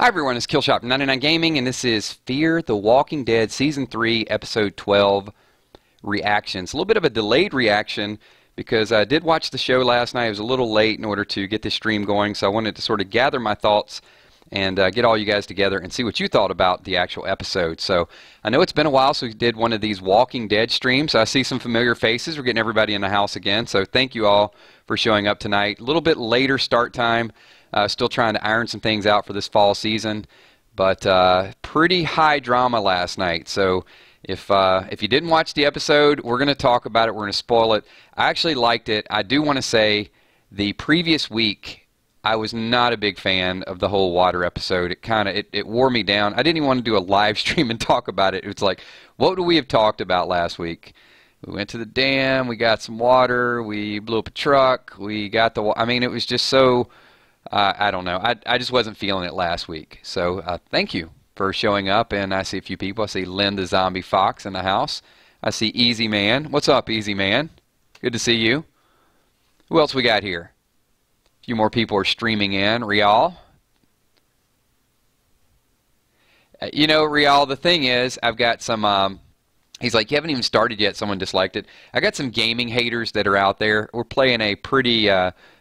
Hi everyone, it's kilzhot from 99 Gaming, and this is Fear the Walking Dead Season 3, Episode 12 reactions. A little bit of a delayed reaction because I did watch the show last night. It was a little late in order to get this stream going, so I wanted to sort of gather my thoughts and get all you guys together and see what you thought about the actual episode. So I know it's been a while since we did one of these Walking Dead streams. I see some familiar faces. We're getting everybody in the house again, so thank you all for showing up tonight. A little bit later start time. Still trying to iron some things out for this fall season, but pretty high drama last night. So if you didn't watch the episode, we're going to talk about it. We're going to spoil it. I actually liked it. I do want to say the previous week I was not a big fan of the whole water episode. It wore me down. I didn't even want to do a live stream and talk about it. It's like, what would we have talked about last week? We went to the dam. We got some water. We blew up a truck. We got the. I mean, it was just so. I don't know. I just wasn't feeling it last week. So thank you for showing up. And I see a few people. I see Linda Zombie Fox in the house. I see Easy Man. What's up, Easy Man? Good to see you. Who else we got here? A few more people are streaming in. Rial. You know, Rial, the thing is, I've got some... he's like, you haven't even started yet. Someone disliked it. I got some gaming haters that are out there. We're playing a pretty...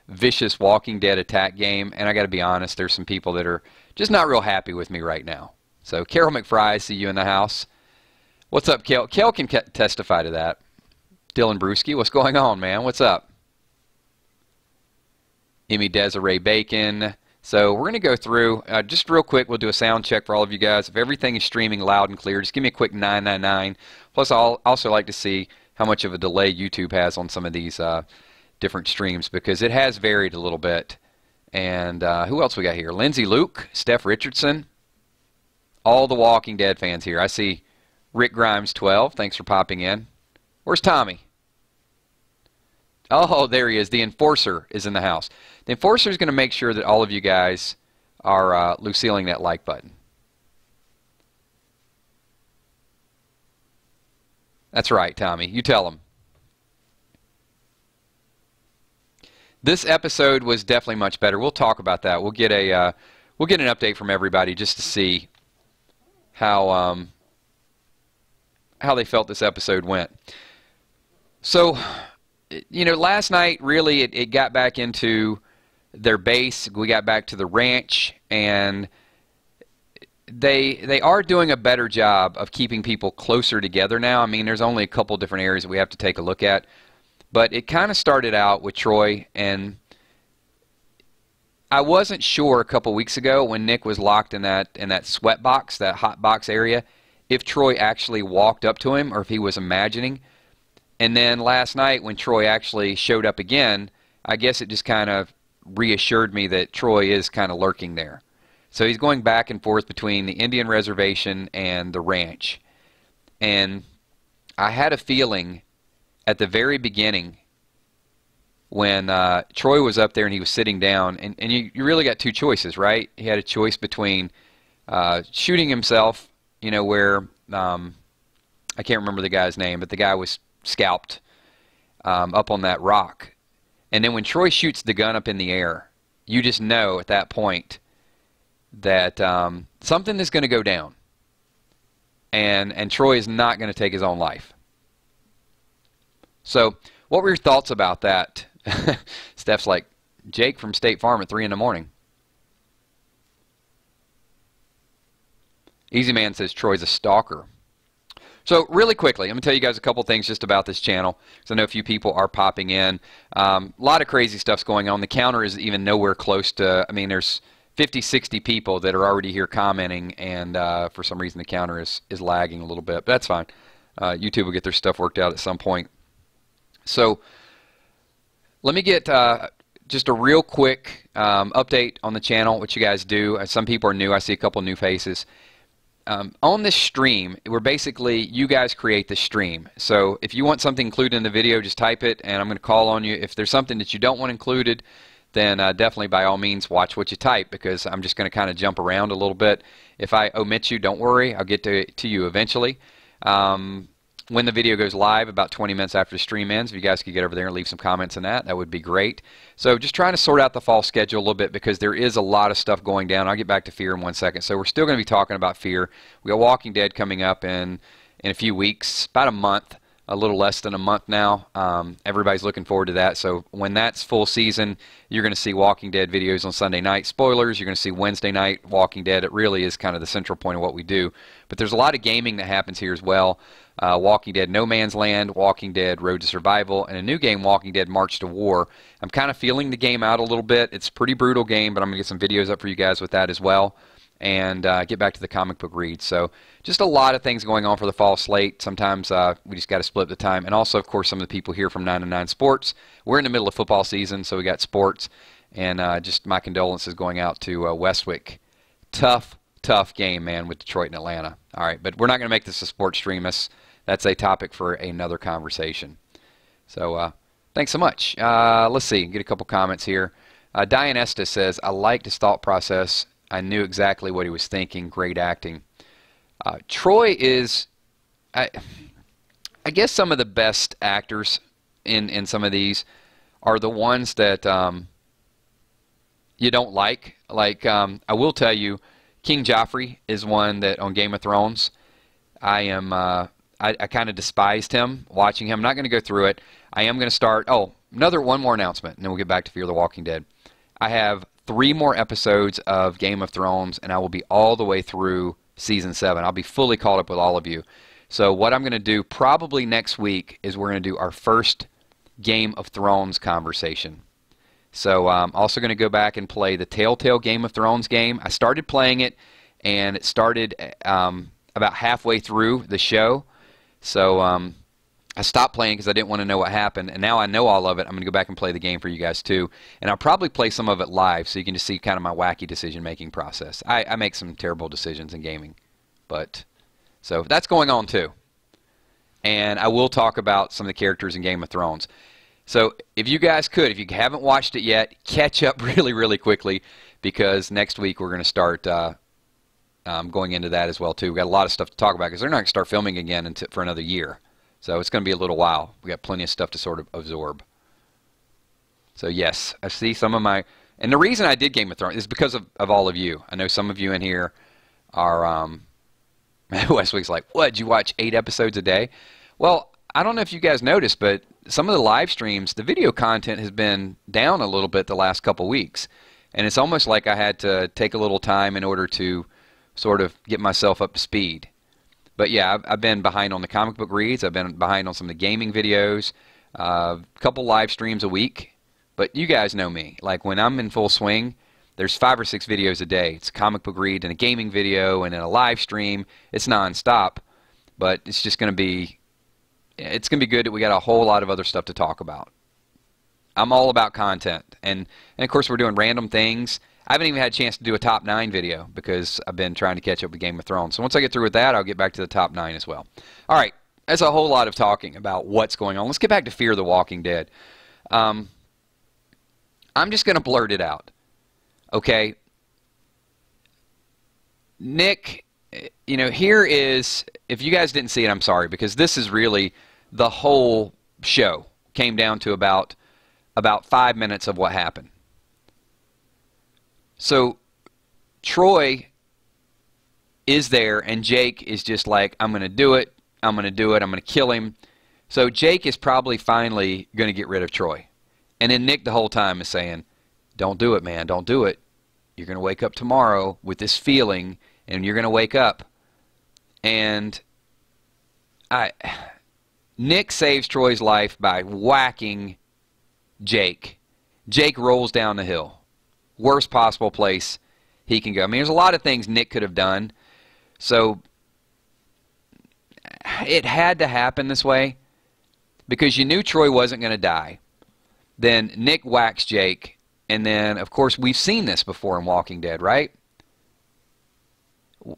vicious Walking Dead attack game, and I got to be honest, there's some people that are just not real happy with me right now. So Carol McFry, I see you in the house. What's up, Kel? Kel can testify to that. Dylan Brewski, what's going on, man? What's up? Emmy Desiree Bacon. So we're going to go through, just real quick, we'll do a sound check for all of you guys. If everything is streaming loud and clear, just give me a quick 999. Plus, I'll also like to see how much of a delay YouTube has on some of these different streams, because it has varied a little bit. And who else we got here? Lindsay Luke, Steph Richardson, all the Walking Dead fans here. I see Rick Grimes 12. Thanks for popping in. Where's Tommy? Oh, there he is. The Enforcer is in the house. The Enforcer is going to make sure that all of you guys are Lucilleing that like button. That's right, Tommy. You tell him. This episode was definitely much better. We'll talk about that. We'll get an update from everybody just to see how they felt this episode went. So, you know, last night really it got back into their base. We got back to the ranch, and they are doing a better job of keeping people closer together now. I mean, there's only a couple different areas that we have to take a look at. But it kind of started out with Troy, and I wasn't sure a couple weeks ago when Nick was locked in that sweat box, that hot box area, if Troy actually walked up to him or if he was imagining. And then last night when Troy actually showed up again, I guess it just kind of reassured me that Troy is kind of lurking there. So he's going back and forth between the Indian reservation and the ranch. And I had a feeling at the very beginning when Troy was up there and he was sitting down, and you really got two choices, right? He had a choice between shooting himself, you know, where I can't remember the guy's name, but the guy was scalped up on that rock. And then when Troy shoots the gun up in the air, you just know at that point that something is going to go down, and Troy is not going to take his own life. So, what were your thoughts about that? Steph's like, Jake from State Farm at 3 in the morning. Easy Man says Troy's a stalker. So, really quickly, I'm going to tell you guys a couple things just about this channel, because I know a few people are popping in. A lot of crazy stuff's going on. The counter is even nowhere close to, I mean, there's 50, 60 people that are already here commenting, and for some reason the counter is lagging a little bit. But that's fine. YouTube will get their stuff worked out at some point. So let me get just a real quick update on the channel, what you guys do. Some people are new. I see a couple new faces. On this stream, we're basically, you guys create the stream. So if you want something included in the video, just type it, and I'm going to call on you. If there's something that you don't want included, then definitely by all means watch what you type, because I'm just going to kind of jump around a little bit. If I omit you, don't worry. I'll get to you eventually. when the video goes live, about 20 minutes after the stream ends. If you guys could get over there and leave some comments on that, that would be great. So just trying to sort out the fall schedule a little bit because there is a lot of stuff going down. I'll get back to Fear in 1 second. So we're still going to be talking about Fear. We got Walking Dead coming up in a few weeks, about a month. A little less than a month now. Everybody's looking forward to that. So when that's full season, you're going to see Walking Dead videos on Sunday night. Spoilers, you're going to see Wednesday night Walking Dead. It really is kind of the central point of what we do. But there's a lot of gaming that happens here as well. Walking Dead No Man's Land, Walking Dead Road to Survival, and a new game, Walking Dead March to War. I'm kind of feeling the game out a little bit. It's a pretty brutal game, but I'm going to get some videos up for you guys with that as well. And get back to the comic book read. So just a lot of things going on for the fall slate. Sometimes we just got to split the time. And also, of course, some of the people here from 9 to 9 Sports. We're in the middle of football season, so we got sports. And just my condolences going out to Westwick. Tough game, man, with Detroit and Atlanta. All right, but we're not going to make this a sports stream. That's a topic for another conversation. So thanks so much. Let's see. Get a couple comments here. Diane Estes says, I liked his thought process. I knew exactly what he was thinking. Great acting. Troy is, I guess some of the best actors in some of these are the ones that you don't like. Like, I will tell you, King Joffrey is one that on Game of Thrones, I kind of despised him watching him. I'm not going to go through it. I am going to start, one more announcement, and then we'll get back to Fear the Walking Dead. I have 3 more episodes of Game of Thrones, and I will be all the way through Season 7. I'll be fully caught up with all of you. So what I'm going to do probably next week is we're going to do our first Game of Thrones conversation. So I'm also going to go back and play the Telltale Game of Thrones game. I started playing it, and it started about halfway through the show. So I stopped playing because I didn't want to know what happened, and now I know all of it. I'm going to go back and play the game for you guys too, and I'll probably play some of it live so you can just see kind of my wacky decision-making process. I make some terrible decisions in gaming, but so that's going on too. And I will talk about some of the characters in Game of Thrones. So if you guys could, if you haven't watched it yet, catch up really, really quickly because next week we're going to start going into that as well too. We've got a lot of stuff to talk about because they're not going to start filming again for another year. So it's going to be a little while. We got plenty of stuff to sort of absorb. So yes, I see some of my... And the reason I did Game of Thrones is because of all of you. I know some of you in here are... Westwick's like, what, did you watch 8 episodes a day? Well, I don't know if you guys noticed, but some of the live streams, the video content has been down a little bit the last couple weeks. And it's almost like I had to take a little time in order to sort of get myself up to speed. But yeah, I've been behind on the comic book reads. I've been behind on some of the gaming videos. A couple live streams a week. But you guys know me. Like when I'm in full swing, there's 5 or 6 videos a day. It's a comic book read and a gaming video and then a live stream. It's nonstop. But it's just going to be... It's going to be good that we got a whole lot of other stuff to talk about. I'm all about content. And of course, we're doing random things. I haven't even had a chance to do a top 9 video because I've been trying to catch up with Game of Thrones. So once I get through with that, I'll get back to the top 9 as well. All right, that's a whole lot of talking about what's going on. Let's get back to Fear the Walking Dead. I'm just going to blurt it out. Okay? Nick, you know, here is, if you guys didn't see it, I'm sorry, because this is really the whole show came down to about 5 minutes of what happened. So Troy is there, and Jake is just like, I'm going to do it, I'm going to do it, I'm going to kill him. So Jake is probably finally going to get rid of Troy. And then Nick the whole time is saying, don't do it, man, don't do it. You're going to wake up tomorrow with this feeling, and you're going to wake up. And Nick saves Troy's life by whacking Jake. Jake rolls down the hill. Worst possible place he can go. I mean, there's a lot of things Nick could have done. So it had to happen this way because you knew Troy wasn't going to die. Then Nick whacks Jake. And then, of course, we've seen this before in Walking Dead, right?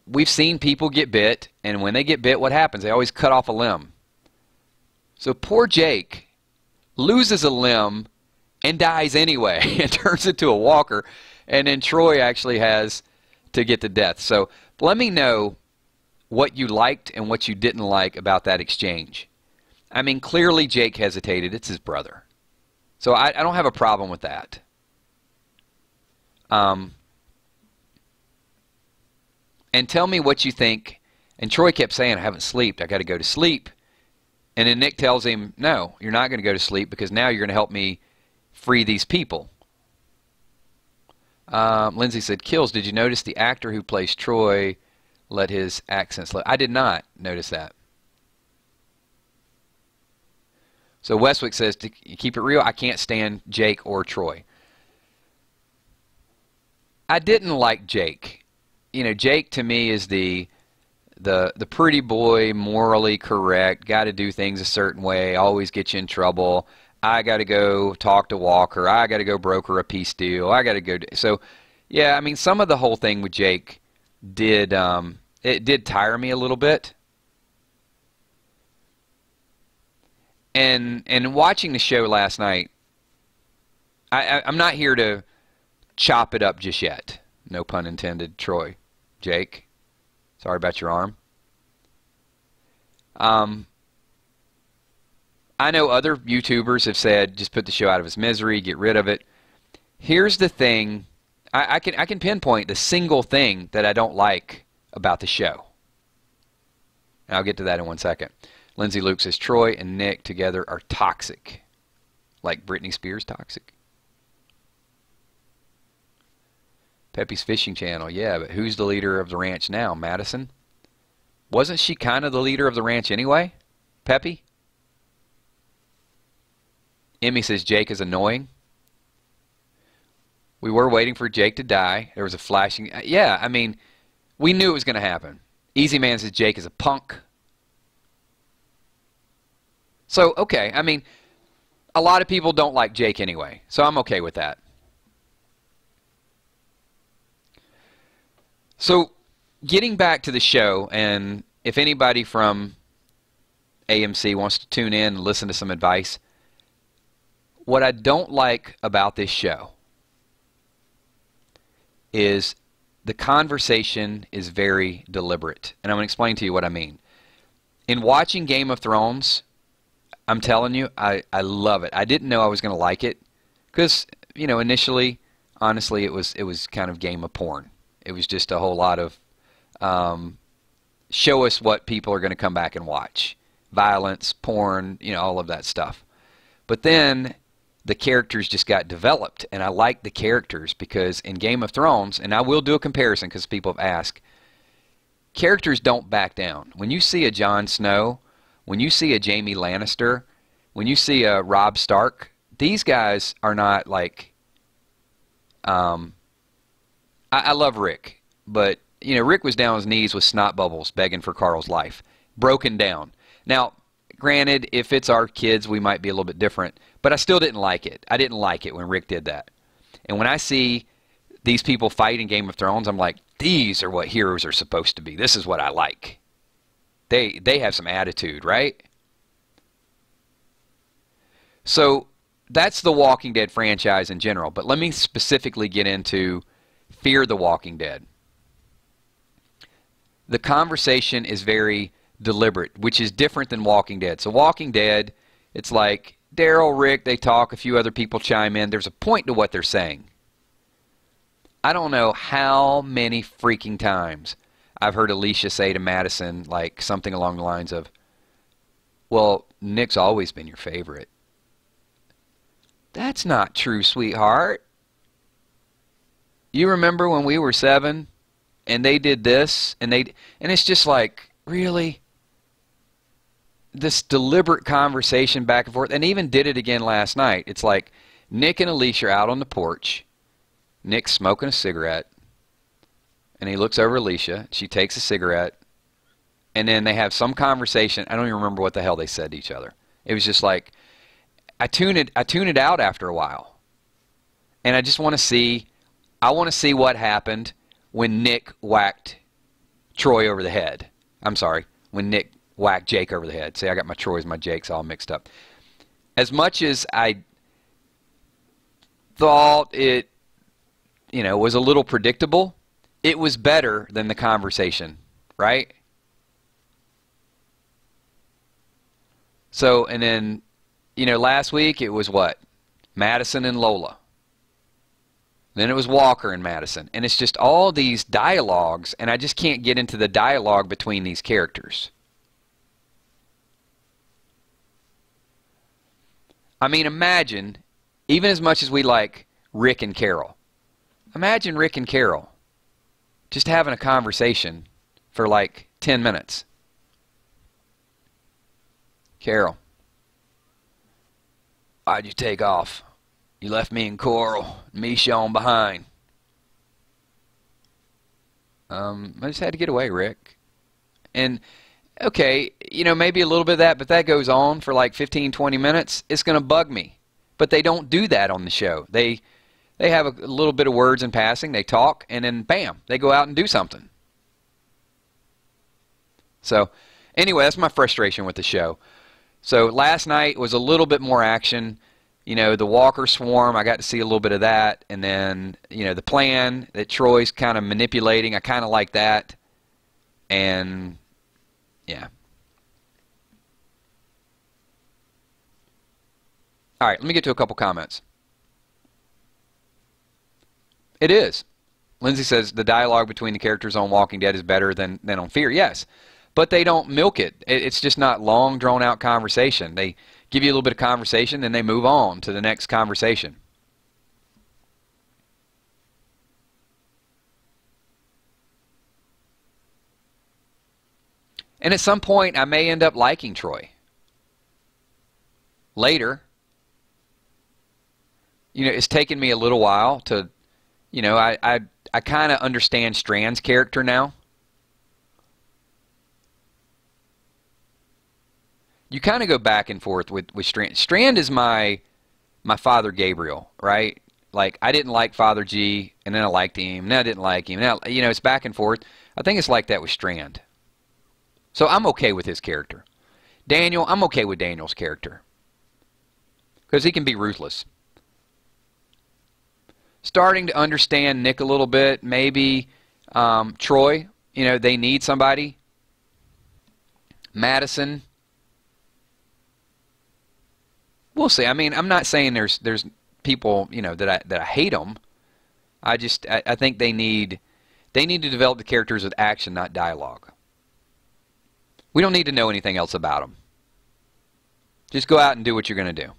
We've seen people get bit. And when they get bit, what happens? They always cut off a limb. So poor Jake loses a limb and dies anyway and turns into a walker, and then Troy actually has to get to death. So let me know what you liked and what you didn't like about that exchange. I mean, clearly Jake hesitated. It's his brother. So I don't have a problem with that. And tell me what you think. And Troy kept saying, I haven't slept. I got to go to sleep. And then Nick tells him, no, you're not going to go to sleep because now you're going to help me free these people. Lindsay said, Kills, did you notice the actor who plays Troy let his accent slip? I did not notice that. So Westwick says, to keep it real, I can't stand Jake or Troy. I didn't like Jake. You know, Jake to me is the pretty boy, morally correct, got to do things a certain way, always get you in trouble. I got to go talk to Walker. I got to go broker a peace deal. I got to go. So, yeah, I mean, some of the whole thing with Jake did it did tire me a little bit. And watching the show last night, I'm not here to chop it up just yet. No pun intended, Troy. Jake, sorry about your arm. I know other YouTubers have said just put the show out of its misery, get rid of it. Here's the thing. I can pinpoint the single thing that I don't like about the show. And I'll get to that in 1 second. Lindsay Luke says Troy and Nick together are toxic. Like Britney Spears toxic. Pepe's Fishing Channel. Yeah, but who's the leader of the ranch now? Madison? Wasn't she kind of the leader of the ranch anyway? Pepe? Emmy says Jake is annoying. We were waiting for Jake to die. There was a flashing... Yeah, I mean, we knew it was going to happen. Easy Man says Jake is a punk. So, okay, I mean, a lot of people don't like Jake anyway, so I'm okay with that. So, getting back to the show, and if anybody from AMC wants to tune in and listen to some advice, what I don't like about this show is the conversation is very deliberate. And I'm going to explain to you what I mean. In watching Game of Thrones, I'm telling you, I love it. I didn't know I was going to like it because, you know, initially, honestly, it was kind of game of porn. It was just a whole lot of show us what people are going to come back and watch. Violence, porn, you know, all of that stuff. But then the characters just got developed, and I like the characters because in Game of Thrones, and I will do a comparison because people have asked, characters don't back down. When you see a Jon Snow, when you see a Jaime Lannister, when you see a Robb Stark, these guys are not like... I love Rick, but you know, Rick was down on his knees with snot bubbles begging for Carl's life. Broken down. Now, granted, if it's our kids, we might be a little bit different, but I still didn't like it. I didn't like it when Rick did that. And when I see these people fight in Game of Thrones, I'm like, these are what heroes are supposed to be. This is what I like. They have some attitude, right? So that's the Walking Dead franchise in general, but let me specifically get into Fear the Walking Dead. The conversation is very deliberate, which is different than Walking Dead. So Walking Dead, it's like Daryl, Rick, they talk, a few other people chime in. There's a point to what they're saying. I don't know how many freaking times I've heard Alicia say to Madison like something along the lines of, well, Nick's always been your favorite. That's not true, sweetheart. You remember when we were 7 and they did this and it's just like, really? This deliberate conversation back and forth, and even did it again last night. It's like Nick and Alicia are out on the porch. Nick's smoking a cigarette, and he looks over Alicia. She takes a cigarette, and then they have some conversation. I don't even remember what the hell they said to each other. It was just like, I tune it out after a while, and I just want to see. I want to see what happened when Nick whacked Troy over the head. I'm sorry, when Nick whacked Jake over the head. See, I got my Troys and my Jakes all mixed up. As much as I thought it, you know, was a little predictable, it was better than the conversation, right? So, and then, last week it was what? Madison and Lola. Then it was Walker and Madison. And it's just all these dialogues, and I just can't get into the dialogue between these characters. I mean, imagine, even as much as we like Rick and Carol, imagine Rick and Carol just having a conversation for like 10 minutes. Carol, why'd you take off? You left me and Coral, me showing behind. I just had to get away, Rick. And, okay, maybe a little bit of that, but that goes on for like 15, 20 minutes. It's going to bug me. But they don't do that on the show. They have a little bit of words in passing, they talk, and then bam, they go out and do something. So, anyway, that's my frustration with the show. So, last night was a little bit more action. The Walker Swarm, I got to see a little bit of that. And then, the plan that Troy's kind of manipulating, I kind of like that. And, yeah. All right, let me get to a couple comments. It is. Lindsay says the dialogue between the characters on Walking Dead is better than on Fear. Yes, but they don't milk it. It's just not long, drawn-out conversation. They give you a little bit of conversation, then they move on to the next conversation. And at some point, I may end up liking Troy. Later, it's taken me a little while to, I kind of understand Strand's character now. You kind of go back and forth with Strand. Strand is my Father Gabriel, right? Like, I didn't like Father G, and then I liked him, and then I didn't like him. Now, it's back and forth. I think it's like that with Strand. So I'm okay with his character. Daniel, I'm okay with Daniel's character. Because he can be ruthless. Starting to understand Nick a little bit. Maybe Troy, they need somebody. Madison. We'll see. I mean, I'm not saying there's people, that I hate them. I think they need to develop the characters with action, not dialogue. We don't need to know anything else about them. Just go out and do what you're going to do.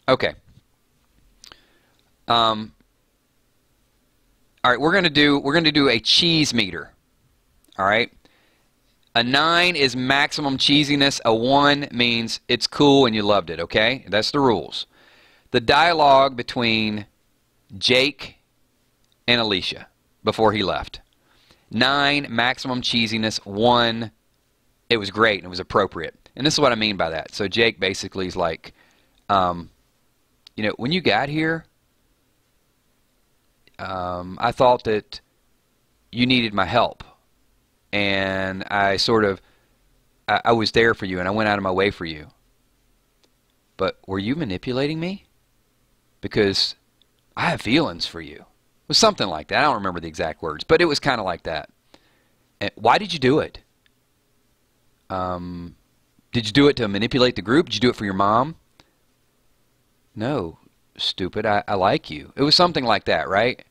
Okay. All right, we're going to do a cheese meter. All right? A 9 is maximum cheesiness. A 1 means it's cool and you loved it, okay? That's the rules. The dialogue between Jake and Alicia before he left. 9, maximum cheesiness. 1, it was great and it was appropriate. And this is what I mean by that. So Jake basically is like, when you got here, I thought that you needed my help. And I I was there for you and I went out of my way for you. But were you manipulating me? Because I have feelings for you. It was something like that. I don't remember the exact words, but it was kind of like that. And why did you do it? Did you do it to manipulate the group? Did you do it for your mom? No, stupid. I like you. It was something like that, right?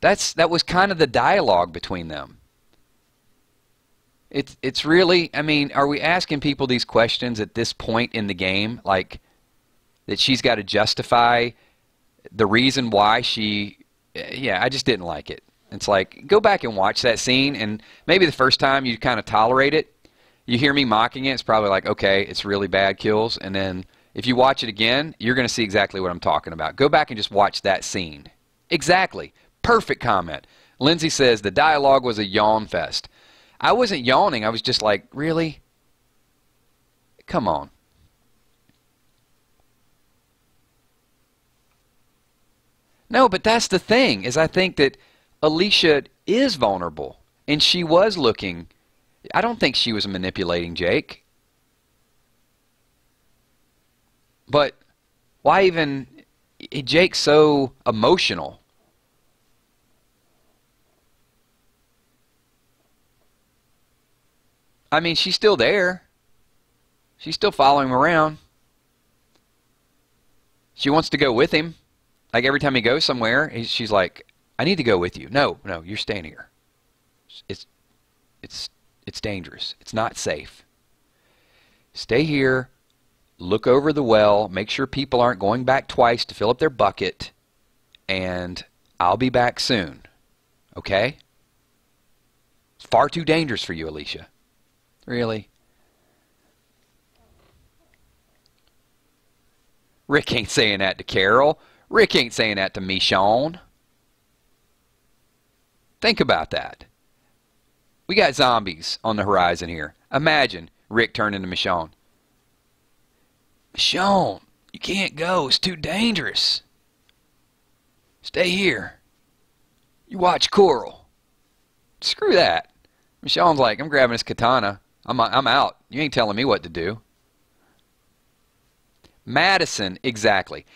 That was kind of the dialogue between them. It's really, I mean, are we asking people these questions at this point in the game? Like, that she's got to justify the reason why she, yeah, I just didn't like it. It's like, go back and watch that scene, and maybe the first time you kind of tolerate it. You hear me mocking it, it's probably like, okay, it's really bad, Kills, and then if you watch it again, you're going to see exactly what I'm talking about. Go back and just watch that scene. Exactly. Perfect comment. Lindsay says the dialogue was a yawn fest. I wasn't yawning. I was just like, really? Come on. No, but that's the thing, is I think that Alicia is vulnerable. And she was looking. I don't think she was manipulating Jake. But why even... Jake's so emotional. I mean, she's still there. She's still following him around. She wants to go with him. Like every time he goes somewhere, she's like, I need to go with you. No, you're staying here. It's dangerous. It's not safe. Stay here. Look over the well. Make sure people aren't going back twice to fill up their bucket. And I'll be back soon. Okay? It's far too dangerous for you, Alicia. Really? Rick ain't saying that to Carol. Rick ain't saying that to Michonne. Think about that. We got zombies on the horizon here. Imagine Rick turning to Michonne. Michonne, you can't go. It's too dangerous. Stay here. You watch Coral. Screw that. Michonne's like, I'm grabbing this katana. I'm out. You ain't telling me what to do. Madison, exactly.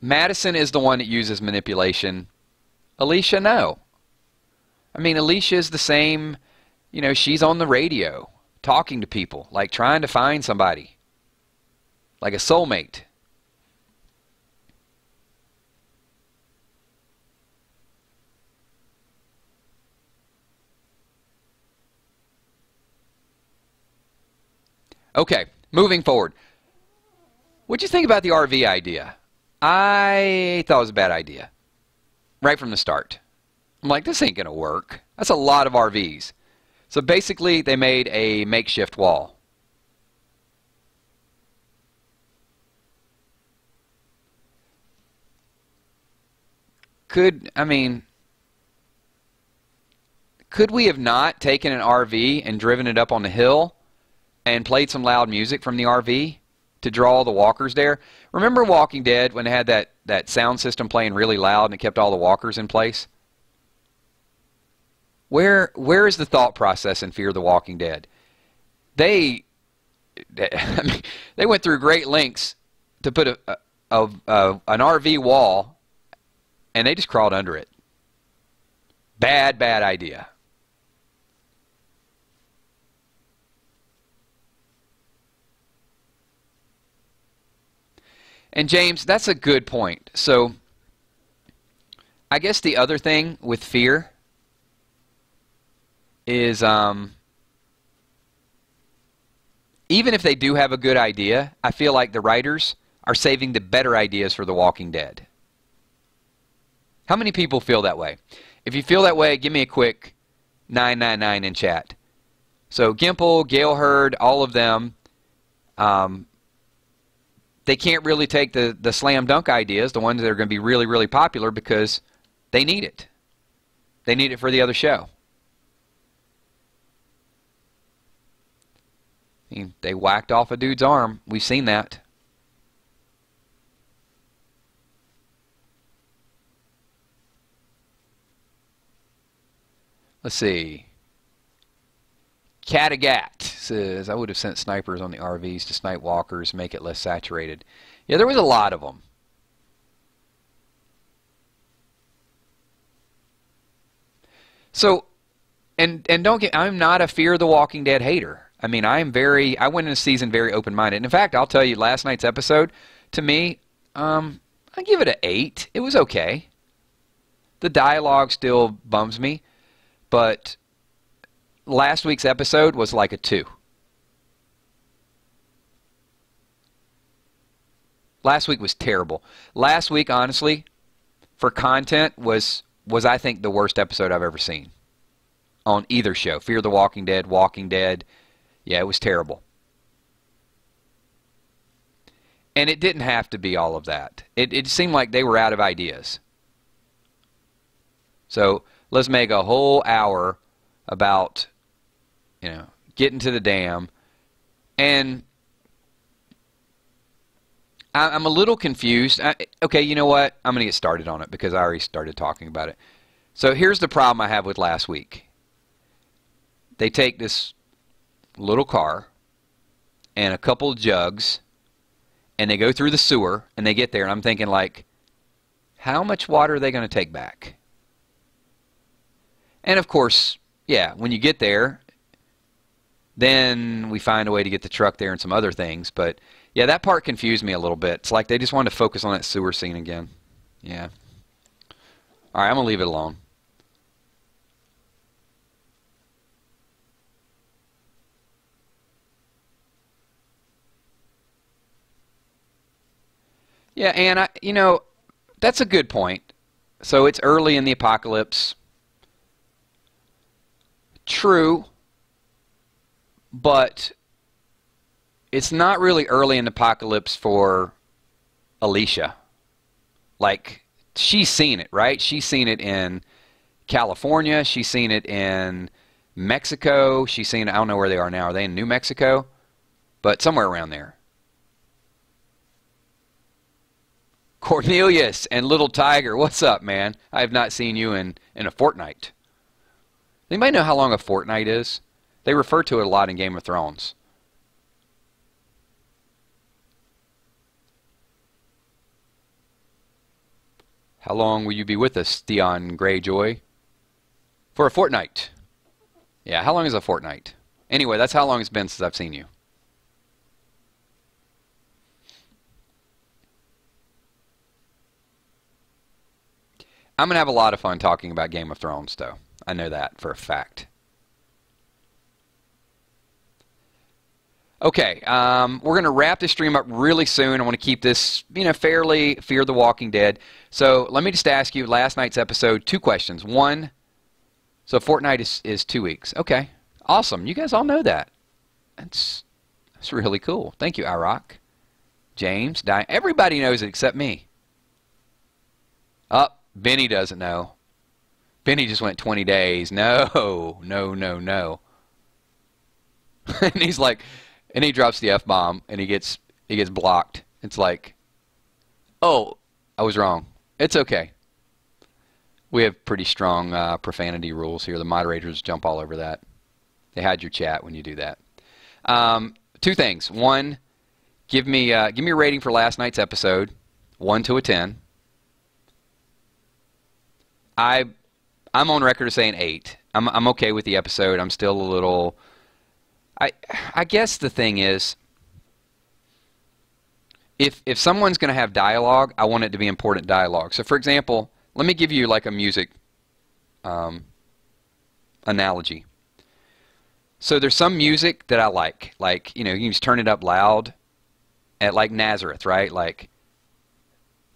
Madison is the one that uses manipulation. Alicia, no. I mean, Alicia is the same, you know, she's on the radio talking to people, like trying to find somebody, like a soulmate. Okay, moving forward. What'd you think about the RV idea? I thought it was a bad idea. Right from the start. I'm like, this ain't going to work. That's a lot of RVs. So basically, they made a makeshift wall. Could we have not taken an RV and driven it up on the hill and played some loud music from the RV to draw all the walkers there? Remember Walking Dead when they had that sound system playing really loud and it kept all the walkers in place? Where is the thought process in Fear the Walking Dead? They went through great lengths to put an RV wall, and they just crawled under it. Bad idea. And James, that's a good point. So I guess the other thing with Fear is even if they do have a good idea, I feel like the writers are saving the better ideas for The Walking Dead. How many people feel that way? If you feel that way, give me a quick 999 in chat. So Gimple, Gail Hurd, all of them, they can't really take the slam dunk ideas, the ones that are going to be really, really popular, because they need it. They need it for the other show. I mean, they whacked off a dude's arm. We've seen that. Let's see. Catagat says, I would have sent snipers on the RVs to snipe walkers, make it less saturated. Yeah, there was a lot of them. So, and don't get, I'm not a Fear the Walking Dead hater. I mean, I went into the season very open-minded. And in fact, I'll tell you, last night's episode, to me, I give it an 8. It was okay. The dialogue still bums me, but last week's episode was like a 2. Last week was terrible. Last week, honestly, for content, was I think the worst episode I've ever seen on either show. Fear the Walking Dead, Walking Dead. Yeah, it was terrible. And it didn't have to be all of that. It seemed like they were out of ideas. So let's make a whole hour about, you know, getting to the dam. And I'm a little confused. Okay, you know what? I'm going to get started on it because I already started talking about it. So here's the problem I have with last week. They take this little car and a couple jugs and they go through the sewer and they get there, and I'm thinking, like, how much water are they going to take back? And of course, yeah, when you get there, Then we find a way to get the truck there and some other things. But yeah, that part confused me a little bit. It's like they just wanted to focus on that sewer scene again. Yeah. All right, I'm going to leave it alone. Yeah, and that's a good point. So it's early in the apocalypse. True, but it's not really early in the apocalypse for Alicia. Like, she's seen it, right? She's seen it in California. She's seen it in Mexico. She's seen it, I don't know where they are now. Are they in New Mexico? But somewhere around there. Cornelius and Little Tiger, what's up, man? I have not seen you in a fortnight. Anybody know how long a fortnight is? They refer to it a lot in Game of Thrones. How long will you be with us, Theon Greyjoy? For a fortnight. Yeah, how long is a fortnight? Anyway, that's how long it's been since I've seen you. I'm going to have a lot of fun talking about Game of Thrones, though. I know that for a fact. Okay, we're going to wrap this stream up really soon. I want to keep this, fairly Fear the Walking Dead. So let me just ask you, last night's episode, 2 questions. One, so fortnight is 2 weeks. Okay, awesome. You guys all know that. That's really cool. Thank you, Iraq. James, Diane. Everybody knows it except me. Benny doesn't know. Benny just went 20 days. No. And he's like, and he drops the F-bomb, and he gets blocked. It's like, oh, I was wrong. It's okay. We have pretty strong profanity rules here. The moderators jump all over that. They hide your chat when you do that. 2 things. One, give me a rating for last night's episode, 1 to a 10. I'm on record as saying 8. I'm okay with the episode. I'm still a little. I guess the thing is, if someone's going to have dialogue, I want it to be important dialogue. So, for example, let me give you like a music analogy. So there's some music that I like you can just turn it up loud at like Nazareth, right? Like,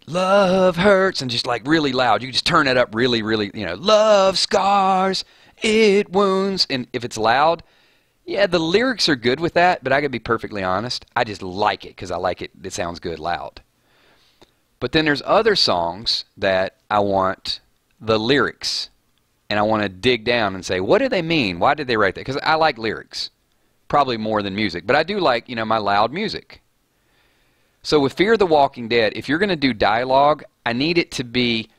love hurts, and just like really loud. You can just turn it up really, really, love scars, it wounds. And if it's loud, yeah, the lyrics are good with that, but I gotta be perfectly honest, I just like it because I like it. It sounds good loud. But then there's other songs that I want the lyrics, and I want to dig down and say, what do they mean? Why did they write that? Because I like lyrics, probably more than music. But I do like, my loud music. So with Fear the Walking Dead, if you're going to do dialogue, I need it to be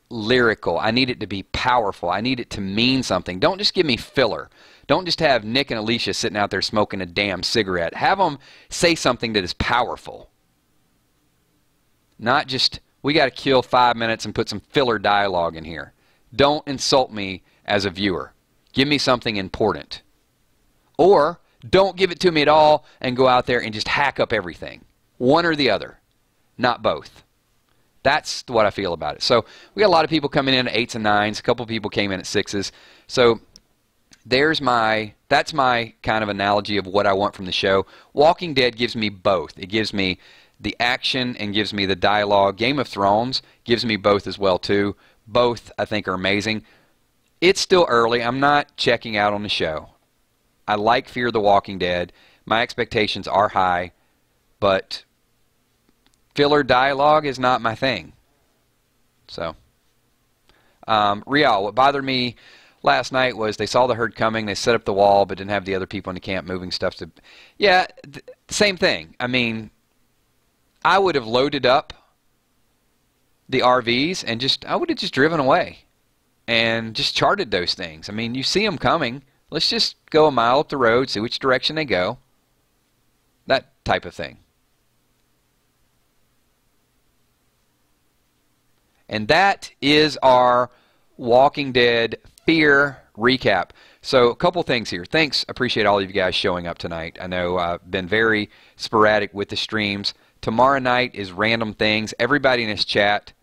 lyrical. I need it to be powerful. I need it to mean something. Don't just give me filler. Don't just have Nick and Alicia sitting out there smoking a damn cigarette. Have them say something that is powerful. Not just, we got to kill 5 minutes and put some filler dialogue in here. Don't insult me as a viewer. Give me something important. Or don't give it to me at all and go out there and just hack up everything. One or the other, not both. That's what I feel about it. So we got a lot of people coming in at 8s and 9s. A couple people came in at 6s. So that's my kind of analogy of what I want from the show. Walking Dead gives me both. It gives me the action and gives me the dialogue. Game of Thrones gives me both as well too. Both I think are amazing. It's still early. I'm not checking out on the show. I like Fear the Walking Dead. My expectations are high, but filler dialogue is not my thing. So, Rial, what bothered me last night was they saw the herd coming, they set up the wall, but didn't have the other people in the camp moving stuff to... Yeah, same thing. I mean, I would have loaded up the RVs and I would have just driven away and just charted those things. I mean, you see them coming. Let's just go a mile up the road, see which direction they go. That type of thing. And that is our Walking Dead Fear recap. So a couple things here. Thanks. Appreciate all of you guys showing up tonight. I know I've been very sporadic with the streams. Tomorrow night is Random Things. Everybody in this chat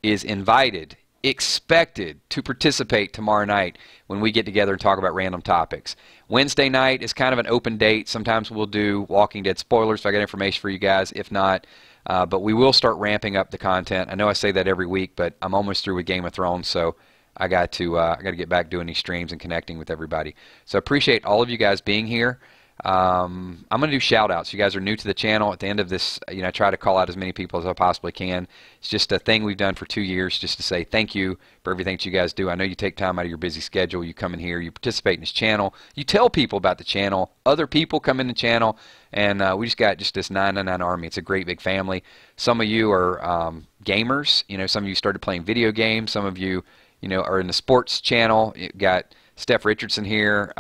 is invited, expected to participate tomorrow night when we get together and talk about random topics. Wednesday night is kind of an open date. Sometimes we'll do Walking Dead spoilers, so I got information for you guys. If not, but we will start ramping up the content. I know I say that every week, but I'm almost through with Game of Thrones, so I got to get back doing these streams and connecting with everybody. So I appreciate all of you guys being here. I'm going to do shout-outs. You guys are new to the channel. At the end of this, I try to call out as many people as I possibly can. It's just a thing we've done for 2 years, just to say thank you for everything that you guys do. I know you take time out of your busy schedule. You come in here. You participate in this channel. You tell people about the channel. Other people come in the channel, and we just got just this 999 army. It's a great big family. Some of you are gamers. Some of you started playing video games. Some of you, are in the sports channel. You got Steph Richardson here,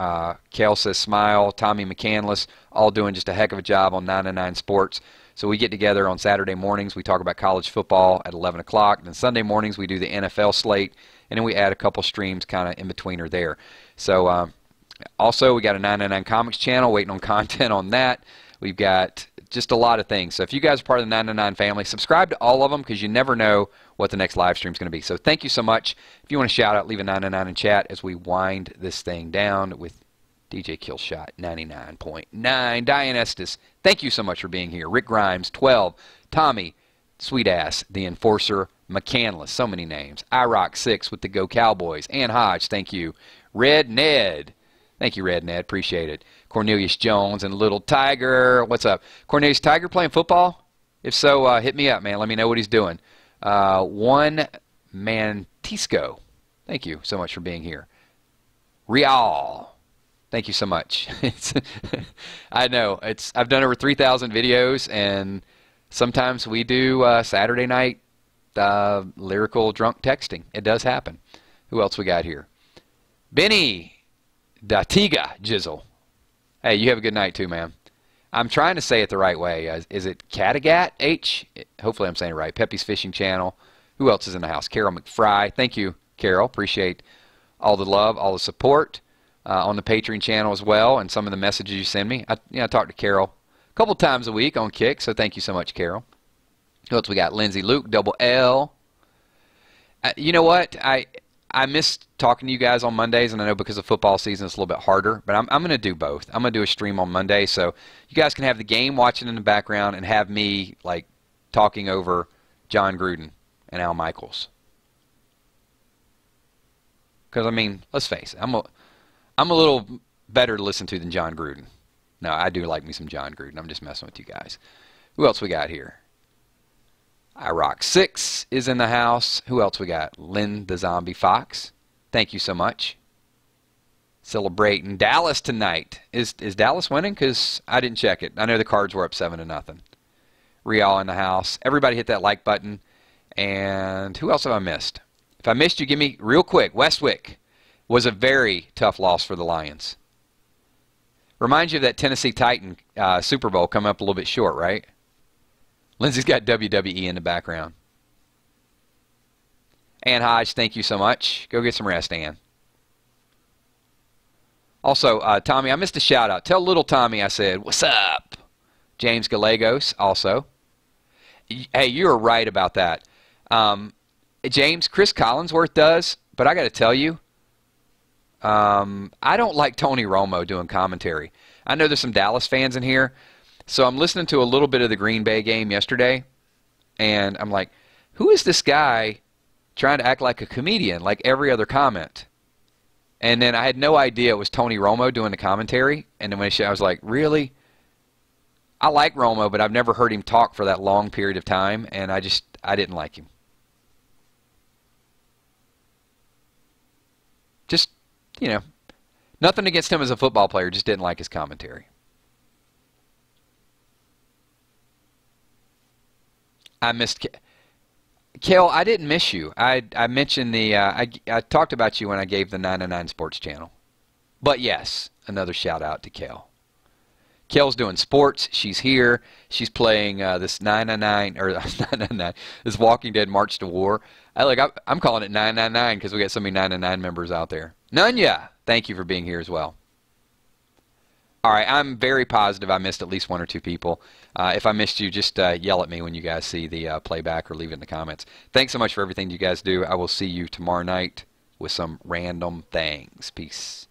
Kale says smile, Tommy McCandless, all doing just a heck of a job on 999 Sports. So we get together on Saturday mornings. We talk about college football at 11 o'clock. And then Sunday mornings we do the NFL slate. And then we add a couple streams kind of in between or there. So also we got a 999 Comics channel, waiting on content on that. We've got just a lot of things. So if you guys are part of the 999 family, subscribe to all of them because you never know what the next live stream is going to be. So thank you so much. If you want to shout out, leave a 999 in chat as we wind this thing down with DJ Killshot 99.9. Diane Estes, thank you so much for being here. Rick Grimes, 12. Tommy, Sweet Ass, The Enforcer, McCandless, so many names. IROC 6 with the Go Cowboys. Ann Hodge, thank you. Red Ned, thank you, Red Ned, appreciate it. Cornelius Jones and Little Tiger, what's up? Cornelius Tiger playing football? If so, hit me up, man. Let me know what he's doing. One Mantisco, thank you so much for being here. Real, thank you so much. I know I've done over 3,000 videos, and sometimes we do Saturday night lyrical drunk texting. It does happen. Who else we got here? Benny Datiga Jizzle. Hey, you have a good night too, man. I'm trying to say it the right way. Is it Kattegat H? Hopefully I'm saying it right. Pepe's Fishing Channel. Who else is in the house? Carol McFry. Thank you, Carol. Appreciate all the love, all the support on the Patreon channel as well, and some of the messages you send me. I talk to Carol a couple times a week on Kick, so thank you so much, Carol. Who else we got? Lindsay Luke, Double L. You know what? I miss talking to you guys on Mondays, and I know because of football season it's a little bit harder, but I'm going to do both. I'm going to do a stream on Monday, so you guys can have the game watching in the background and have me like talking over John Gruden and Al Michaels. Because, I mean, let's face it, I'm a little better to listen to than John Gruden. No, I do like me some John Gruden. I'm just messing with you guys. Who else we got here? IROC 6 is in the house. Who else we got? Lynn the Zombie Fox. Thank you so much. Celebrating Dallas tonight. Is Dallas winning? Because I didn't check it. I know the Cards were up 7-0. Real in the house. Everybody hit that like button. And who else have I missed? If I missed you, give me real quick. Westwick was a very tough loss for the Lions. Reminds you of that Tennessee Titan Super Bowl coming up a little bit short, right? Lindsay's got WWE in the background. Ann Hodge, thank you so much. Go get some rest, Ann. Also, Tommy, I missed a shout-out. Tell little Tommy I said, what's up? James Gallegos, also. Hey, you were right about that. James, Chris Collinsworth does, but I got to tell you, I don't like Tony Romo doing commentary. I know there's some Dallas fans in here. So I'm listening to a little bit of the Green Bay game yesterday, and I'm like, who is this guy trying to act like a comedian, like every other comment? And then I had no idea it was Tony Romo doing the commentary, and then when I was like, really? I like Romo, but I've never heard him talk for that long period of time, and I didn't like him. Just, nothing against him as a football player, just didn't like his commentary. I missed Kel. I didn't miss you. I mentioned the I talked about you when I gave the 999 Sports channel. But yes, another shout out to Kel. Kel's doing sports. She's here. She's playing this 999 or 999 this Walking Dead March to War. I'm calling it 999 because we got so many 999 members out there. Nunya, thank you for being here as well. All right, I'm very positive I missed at least one or two people. If I missed you, just yell at me when you guys see the playback or leave it in the comments. Thanks so much for everything you guys do. I will see you tomorrow night with some random things. Peace.